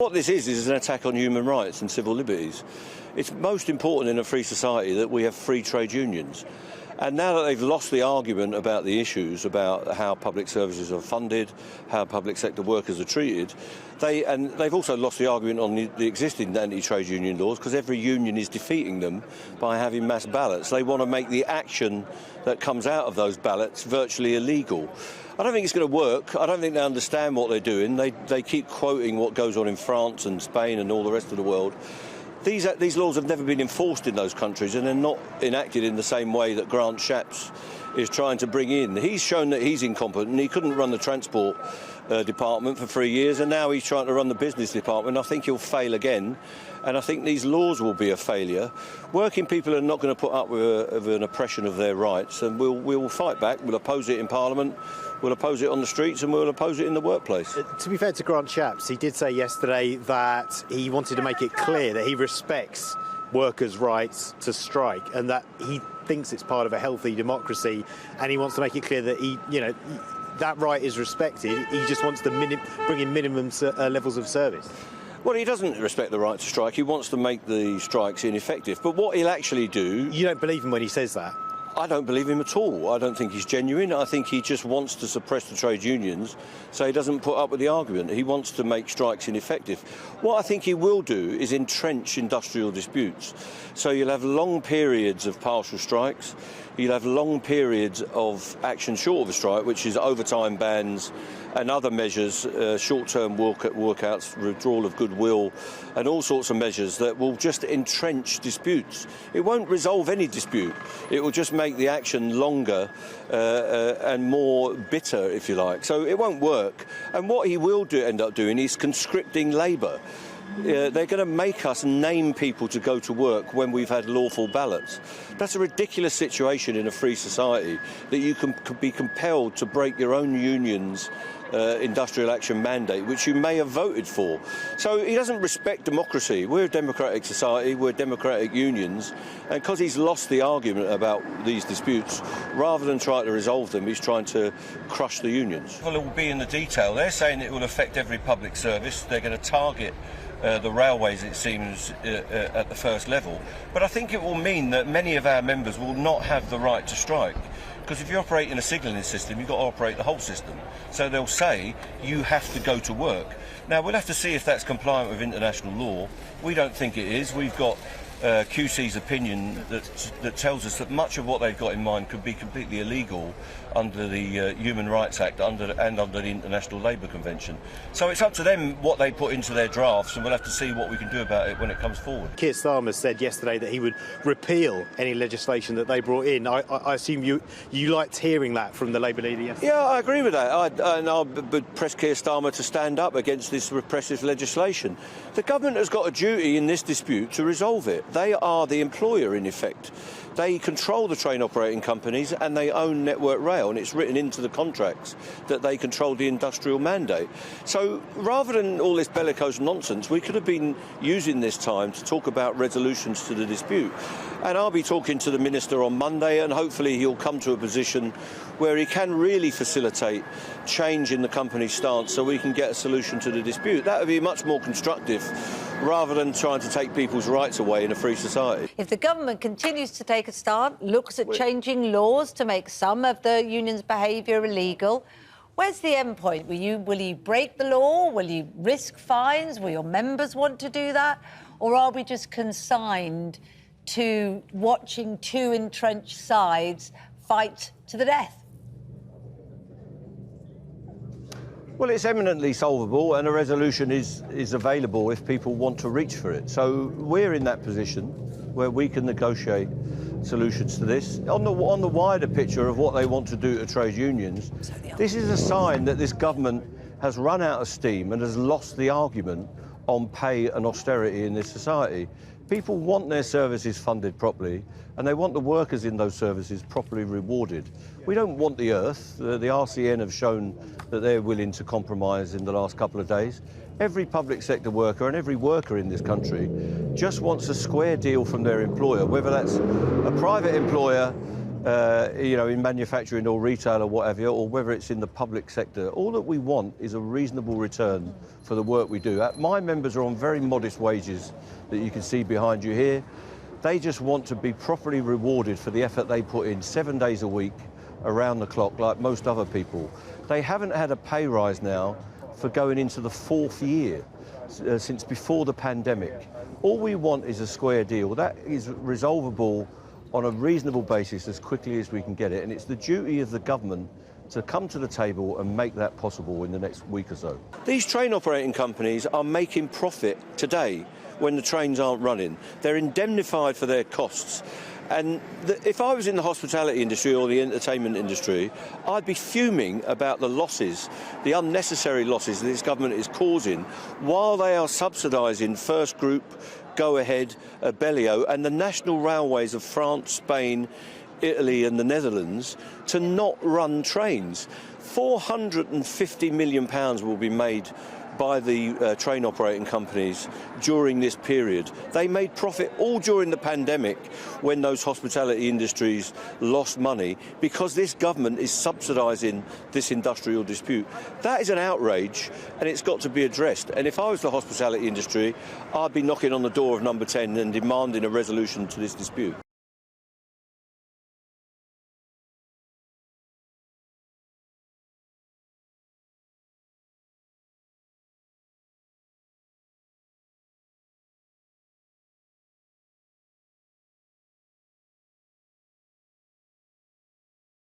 What this is an attack on human rights and civil liberties. It's most important in a free society that we have free trade unions. And now that they've lost the argument about the issues, about how public services are funded, how public sector workers are treated, they've also lost the argument on the existing anti-trade union laws, because every union is defeating them by having mass ballots. They want to make the action that comes out of those ballots virtually illegal. I don't think it's going to work. I don't think they understand what they're doing. They keep quoting what goes on in France and Spain and all the rest of the world. These laws have never been enforced in those countries, and they're not enacted in the same way that Grant Shapps is trying to bring in. He's shown that he's incompetent. He couldn't run the transport department for 3 years, and now he's trying to run the business department. I think he'll fail again, and I think these laws will be a failure. Working people are not going to put up with an oppression of their rights, and we'll fight back. We'll oppose it in Parliament. We'll oppose it on the streets, and we'll oppose it in the workplace. To be fair to Grant Shapps, he did say yesterday that he wanted to make it clear that he respects workers' rights to strike, and that he thinks it's part of a healthy democracy, and he wants to make it clear that that right is respected. He just wants to bring in minimum levels of service. Well, he doesn't respect the right to strike. He wants to make the strikes ineffective. But what he'll actually do... You don't believe him when he says that? I don't believe him at all. I don't think he's genuine. I think he just wants to suppress the trade unions, so he doesn't put up with the argument. He wants to make strikes ineffective. What I think he will do is entrench industrial disputes. So you'll have long periods of partial strikes. You'll have long periods of action short of a strike, which is overtime bans and other measures, short-term workouts, withdrawal of goodwill, and all sorts of measures that will just entrench disputes. It won't resolve any dispute. It will just make the action longer and more bitter, if you like. So it won't work. And what he will end up doing is conscripting labour. They're going to make us name people to go to work when we've had lawful ballots. That's a ridiculous situation in a free society, that you can be compelled to break your own union's industrial action mandate, which you may have voted for. So he doesn't respect democracy. We're a democratic society, we're democratic unions, and because he's lost the argument about these disputes, rather than try to resolve them, he's trying to crush the unions. Well, it will be in the detail. They're saying it will affect every public service. They're going to target the railways, it seems, at the first level. But I think it will mean that many of our members will not have the right to strike. Because if you operate in a signalling system, you've got to operate the whole system. So they'll say you have to go to work. Now, we'll have to see if that's compliant with international law. We don't think it is. We've got QC's opinion that tells us that much of what they've got in mind could be completely illegal under the Human Rights Act and under the International Labour Convention. So it's up to them what they put into their drafts, and we'll have to see what we can do about it when it comes forward. Keir Starmer said yesterday that he would repeal any legislation that they brought in. I assume you liked hearing that from the Labour leader yesterday? Yeah, I agree with that. I would press Keir Starmer to stand up against this repressive legislation. The government has got a duty in this dispute to resolve it. They are the employer, in effect. They control the train operating companies and they own Network Rail, and it's written into the contracts that they control the industrial mandate. So rather than all this bellicose nonsense, we could have been using this time to talk about resolutions to the dispute. And I'll be talking to the Minister on Monday, and hopefully he'll come to a position where he can really facilitate change in the company's stance so we can get a solution to the dispute. That would be much more constructive, rather than trying to take people's rights away in a free society. If the government continues to take a stand, looks at changing laws to make some of the union's behaviour illegal, where's the end point? Will you break the law? Will you risk fines? Will your members want to do that? Or are we just consigned to watching two entrenched sides fight to the death? Well, it's eminently solvable, and a resolution is available if people want to reach for it. So we're in that position where we can negotiate solutions to this. On the wider picture of what they want to do to trade unions, this is a sign that this government has run out of steam and has lost the argument on pay and austerity in this society. People want their services funded properly, and they want the workers in those services properly rewarded. We don't want the earth. The RCN have shown that they're willing to compromise in the last couple of days. Every public sector worker and every worker in this country just wants a square deal from their employer, whether that's a private employer in manufacturing or retail or whatever, or whether it's in the public sector. All that we want is a reasonable return for the work we do. My members are on very modest wages that you can see behind you here. They just want to be properly rewarded for the effort they put in 7 days a week, around the clock, like most other people. They haven't had a pay rise now for going into the 4th year since before the pandemic. All we want is a square deal. That is resolvable on a reasonable basis as quickly as we can get it, and it's the duty of the government to come to the table and make that possible in the next week or so. These train operating companies are making profit today when the trains aren't running. They're indemnified for their costs. And if I was in the hospitality industry or the entertainment industry, I'd be fuming about the losses, the unnecessary losses that this government is causing while they are subsidising First Group, Go Ahead, Abellio and the national railways of France, Spain, Italy and the Netherlands to not run trains. £450 million will be made by the train operating companies during this period. They made profit all during the pandemic when those hospitality industries lost money because this government is subsidising this industrial dispute. That is an outrage and it's got to be addressed. And if I was the hospitality industry, I'd be knocking on the door of number 10 and demanding a resolution to this dispute.